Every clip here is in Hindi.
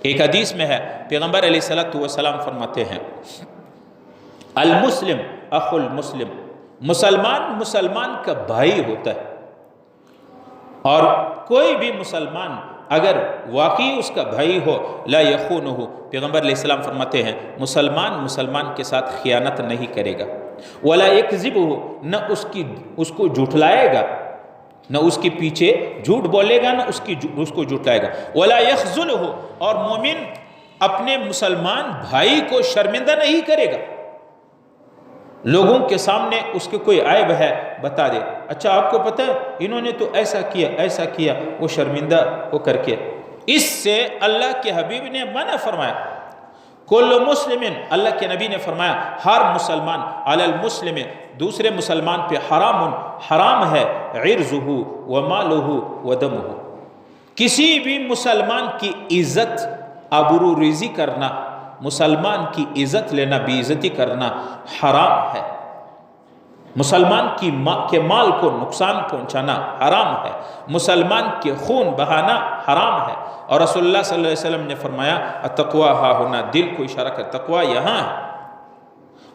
एक हदीस में है, पैगंबर अलैहिस्सलातु वस्सलाम फरमाते हैं, अल मुस्लिम अखुल मुस्लिम, मुसलमान मुसलमान का भाई होता है। और कोई भी मुसलमान अगर वाकई उसका भाई हो, ला यखूनुहु, पैगंबर अलैहिस्सलाम फरमाते हैं मुसलमान मुसलमान के साथ खियानत नहीं करेगा, वला यकज़िबुहु, न उसको झुठलाएगा, न उसके पीछे झूठ बोलेगा, न उसको झुठलाएगा, वला यखज़ुलहु, और मोमिन अपने मुसलमान भाई को शर्मिंदा नहीं करेगा। लोगों के सामने उसके कोई ऐब है बता दे, अच्छा आपको पता है इन्होंने तो ऐसा किया, वो शर्मिंदा हो करके। इससे अल्लाह के हबीब ने मना फरमाया। कुल्लु मुस्लिमिन, अल्लाह के नबी ने फरमाया हर मुसलमान, अलल मुस्लिम, दूसरे मुसलमान पे हराम है, इर्ज़ुहु व मालुहु व दमुहु, किसी भी मुसलमान की इज्जत आबरूरीज़ी करना, मुसलमान की इज्जत लेना, बेइज्जती करना हराम है। मुसलमान के माल को नुकसान पहुंचाना हराम है, मुसलमान के खून बहाना हराम है। और रसूलुल्लाह सल्लल्लाहु अलैहि वसल्लम ने फरमाया तक़वा हाहुना, दिल को इशारा कर, तक़वा यहाँ है।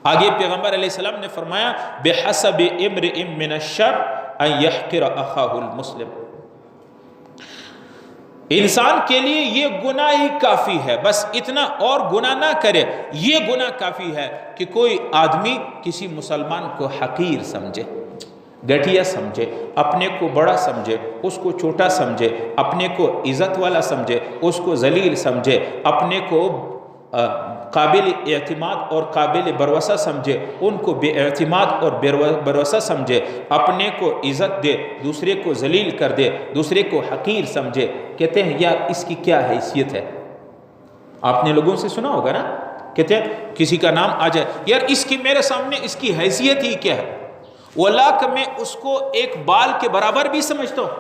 आगे पैगंबर अलैहिस्सलाम ने फरमाया बिहसबि इम्रिइन मिनश्शर अन यहक़िर अख़ाहुल मुस्लिम, इंसान के लिए ये गुनाह ही काफ़ी है, बस इतना और गुनाह ना करे, ये गुनाह काफ़ी है कि कोई आदमी किसी मुसलमान को हकीर समझे, घटिया समझे, अपने को बड़ा समझे, उसको छोटा समझे, अपने को इज़्ज़त वाला समझे, उसको जलील समझे, अपने को काबिल एतमाद और काबिल बरवसा समझे, उनको बेएतमाद और बरवसा समझे, अपने को इज़्ज़त दे, दूसरे को जलील कर दे, दूसरे को हकीर समझे। कहते हैं यार इसकी क्या हैसियत है, आपने लोगों से सुना होगा ना, कहते हैं किसी का नाम आ जाए, यार इसकी मेरे सामने इसकी हैसियत ही क्या है, वल्लाह मैं उसको एक बाल के बराबर भी समझता हूँ।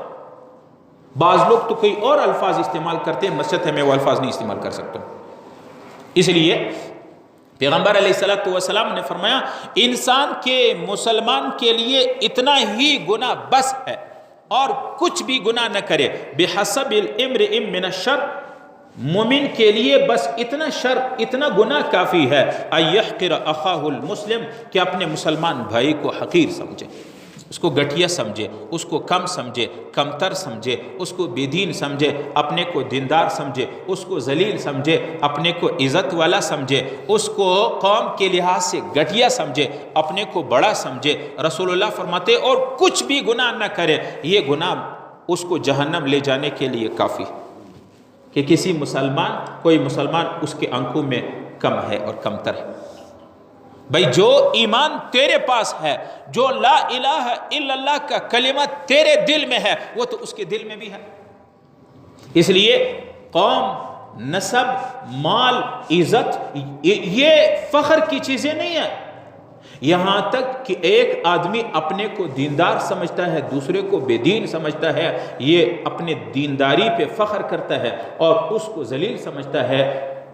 बाज़ लोग तो कोई और अल्फाज इस्तेमाल करते हैं, मस्जिद है मैं वो अल्फाज नहीं इस्तेमाल कर सकता। इसलिए पैगंबर अलैहिस्सलातु वस्सलाम ने फरमाया इंसान के मुसलमान के लिए इतना ही गुनाह बस है और कुछ भी गुनाह न करे। बिहसबिल इम्रिइन मिनश्शर, मोमिन के लिए बस इतना शर, इतना गुनाह काफ़ी है, अयहक़िर अख़ाहुल मुस्लिम, कि अपने मुसलमान भाई को हक़ीर समझे, उसको घटिया समझे, उसको कम समझे, कमतर समझे, उसको बेदीन समझे, अपने को दीनदार समझे, उसको जलील समझे, अपने को इज़्ज़त वाला समझे, उसको कौम के लिहाज से घटिया समझे, अपने को बड़ा समझे। रसूलुल्लाह फरमाते और कुछ भी गुनाह न करे, ये गुनाह उसको जहन्नम ले जाने के लिए काफ़ी, कि किसी मुसलमान, कोई मुसलमान उसके आंखों में कम है और कमतर है। भाई जो ईमान तेरे पास है, जो ला इलाहा इल्लल्लाह का कलिमा तेरे दिल में है, वो तो उसके दिल में भी है। इसलिए कौम, नसब, माल, इज़्ज़त ये फ़ख्र की चीज़ें नहीं है। यहाँ तक कि एक आदमी अपने को दीनदार समझता है, दूसरे को बेदीन समझता है, ये अपने दीनदारी पे फ़ख्र करता है और उसको जलील समझता है,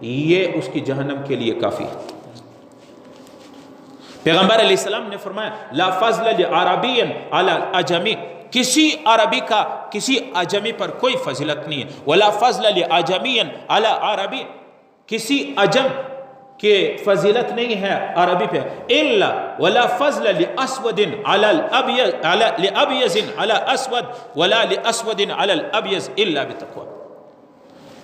ये उसकी जहन्नम के लिए काफ़ी है। पैगंबर अलैहिस्सलाम ने फरमाया ला फ़ज़्ल लिअरबिय्यिन अला अजमी, किसी अरबी का किसी अजमी पर कोई फजीलत नहीं है। वला फ़ज़्ल लिअजमिय्यिन अला अरबी, किसी अजम के फजीलत नहीं है अरबी पे, इल्ला वला फ़ज़्ल लिअस्वदिन अला लिअबयज़िन अला अस्वद वला लिअस्वदिन अला अबयज़ इल्ला बितक़वा,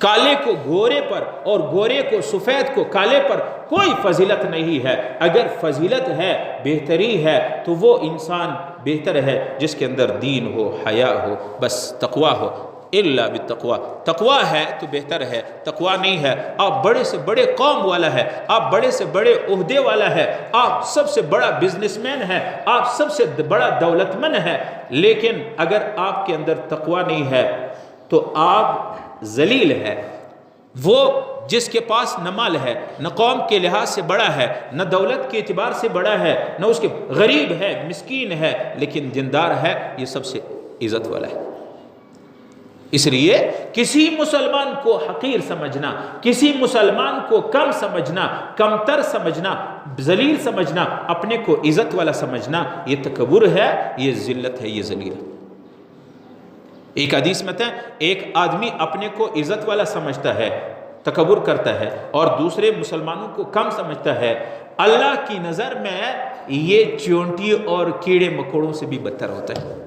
काले को गोरे पर और गोरे को सफ़ेद को काले पर कोई फजीलत नहीं है। अगर फजीलत है, बेहतरी है, तो वो इंसान बेहतर है जिसके अंदर दीन हो, हया हो, बस तक़वा हो। इल्ला बित्तक़वा, तक़वा है तो बेहतर है, तक़वा नहीं है, आप बड़े से बड़े कौम वाला है, आप बड़े से बड़े ओहदे वाला है, आप सबसे बड़ा बिजनेसमैन है, आप सबसे बड़ा दौलतमंद है, लेकिन अगर आपके अंदर तक़वा नहीं है तो आप जलील है। वो जिसके पास न माल है, न कौम के लिहाज से बड़ा है, न दौलत के एतबार से बड़ा है, न उसके गरीब है, मिस्कीन है, लेकिन दीनदार है, ये सबसे इज़्ज़त वाला है। इसलिए किसी मुसलमान को हकीर समझना, किसी मुसलमान को कम समझना, कमतर समझना, जलील समझना, अपने को इज़्ज़त वाला समझना, ये तकब्बुर है, ये ज़िल्लत है, ये जलील है। एक हदीस में है एक आदमी अपने को इज़्ज़त वाला समझता है, तकब्बुर करता है और दूसरे मुसलमानों को कम समझता है, अल्लाह की नज़र में ये चींटी और कीड़े मकोड़ों से भी बदतर होता है।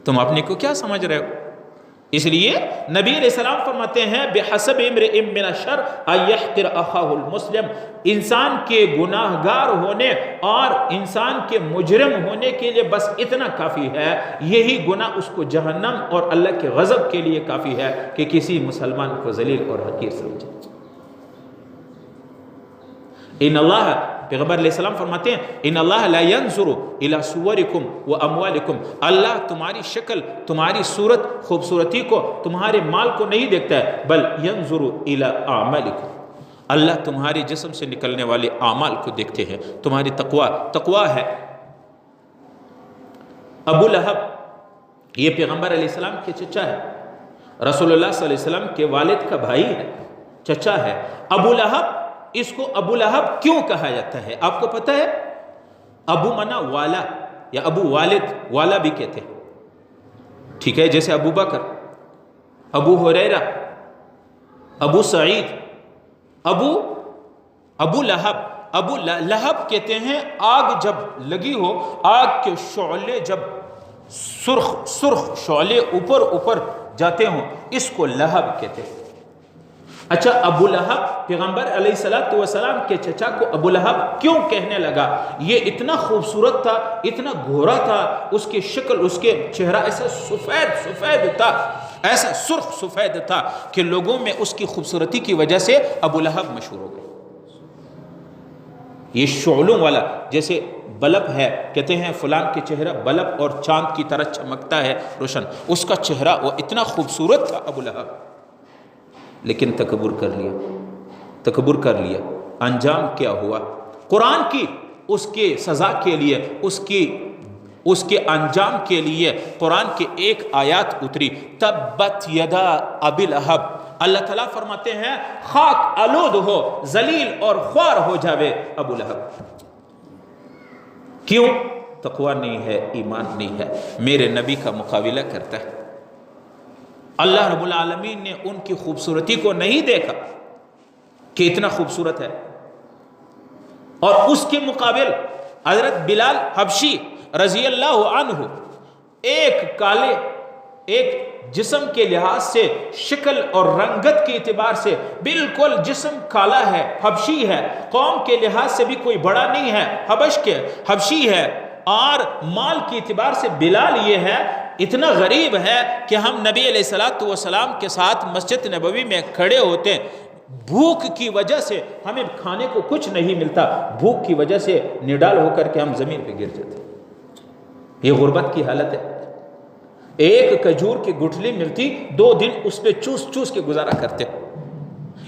तुम अपने को क्या समझ रहे हो? इसलिए नबी अलैहिस्सलाम फरमाते हैं, बेहसब इम्रिइम मिन शर अयहक़िर अख़ाहुल मुस्लिम, इंसान के गुनाहगार होने और इंसान के मुजरिम होने के लिए बस इतना काफ़ी है, यही गुनाह उसको जहन्नम और अल्लाह के गज़ब के लिए काफ़ी है कि किसी मुसलमान को ज़लील और हक़ीर समझे। इन अल्लाह, पैगंबर अलैहिस्सलाम फरमाते हैं, इन अल्लाह ला यंज़ुरु इला सुवरिकुम व अमवालिकुम, अल्लाह तुम्हारी शक्ल, तुम्हारी सूरत, खूबसूरती को, तुम्हारे माल को नहीं देखता है, बल यंज़ुरु इला आमालिकुम, अल्लाह तुम्हारे जिस्म से निकलने वाले आमाल को देखते हैं, तुम्हारी तक़वा है। अबू लहब ये पैगंबर अलैहिस्सलाम के चचा है, रसूलुल्लाह सल्लल्लाहु अलैहि वसल्लम के वालिद का भाई है, चचा है। अबू लहब, इसको अबू लहब क्यों कहा जाता है आपको पता है? अबू मना वाला या अबू वालिद, वाला भी कहते हैं, ठीक है, जैसे अबू बकर, अबू हुरैरा, अबू सईद, अबू लहब। अबू लहब कहते हैं आग जब लगी हो, आग के शोले जब सुर्ख शोले ऊपर ऊपर जाते हों, इसको लहब कहते हैं। अच्छा, अबू लहब पैगंबर अलैहिस्सलातु वस्सलाम के चचा को अबू लहब क्यों कहने लगा? ये इतना खूबसूरत था, इतना गोरा था, उसकी शक्ल, उसके चेहरा ऐसा सफ़ेद था, ऐसा सुर्ख सफ़ेद था कि लोगों में उसकी खूबसूरती की वजह से अबू लहब मशहूर हो गए। ये शोलों वाला, जैसे बल्ब है, कहते हैं फलान के चेहरा बल्ब और चांद की तरह चमकता है रोशन, उसका चेहरा वो इतना खूबसूरत था अबू लहब, लेकिन तकब्बुर कर लिया। अंजाम क्या हुआ? कुरान की उसके सज़ा के लिए, उसके अंजाम के लिए कुरान की एक आयत उतरी, तब्बत यदा अबी लहब। अल्लाह ताला फरमाते हैं खाक आलूद हो, जलील और ख्वार हो जावे अबू लहब। क्यों? तक़वा नहीं है, ईमान नहीं है, मेरे नबी का मुकाबिला करता है। अल्लाह रब्बुल आलमीन ने उनकी खूबसूरती को नहीं देखा कि इतना खूबसूरत है, और उसके मुकाबिल हजरत बिलाल हबशी रजी अल्लाह अन्हु एक जिस्म के लिहाज से, शक्ल और रंगत के एतबार से बिल्कुल जिस्म काला है, हबशी है, कौम के लिहाज से भी कोई बड़ा नहीं है, हबशी है, और माल के एतबार से बिलाल ये है, इतना गरीब है कि हम नबी अलैहिस्सलातु वस्सलाम के साथ मस्जिद नबवी में खड़े होते, भूख की वजह से हमें खाने को कुछ नहीं मिलता, भूख की वजह से निडाल होकर के हम जमीन पे गिर जाते। ये गुर्बत की हालत है। एक खजूर की गुठली मिलती, 2 दिन उस पर चूस के गुजारा करते।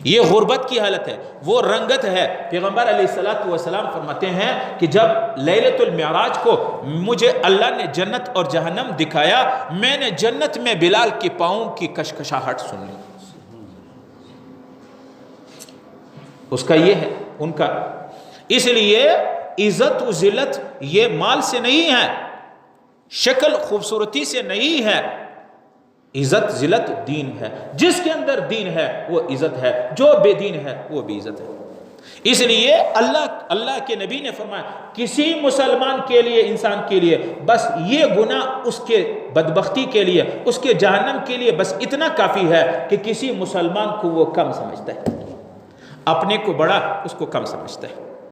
ये गुर्बत की हालत है, वो रंगत है। पैगंबर अलैहिस्सलातु वस्सलाम फरमाते हैं कि जब लैलतुल मिअराज को मुझे अल्लाह ने जन्नत और जहन्नम दिखाया, मैंने जन्नत में बिलाल के पाँव की कशकशाहट सुन ली। उसका ये है उनका। इसलिए इज्जत व जिल्लत ये माल से नहीं है, शक्ल खूबसूरती से नहीं है, इज्जत जिल्लत दीन है। जिसके अंदर दीन है वो इज्जत है, जो बेदीन है वो बेइज्जत है। इसलिए अल्लाह के नबी ने फरमाया, किसी मुसलमान के लिए, इंसान के लिए बस ये गुनाह उसके बदबख्ती के लिए, उसके जहन्नम के लिए बस इतना काफ़ी है कि किसी मुसलमान को वो कम समझता है, अपने को बड़ा उसको कम समझता है।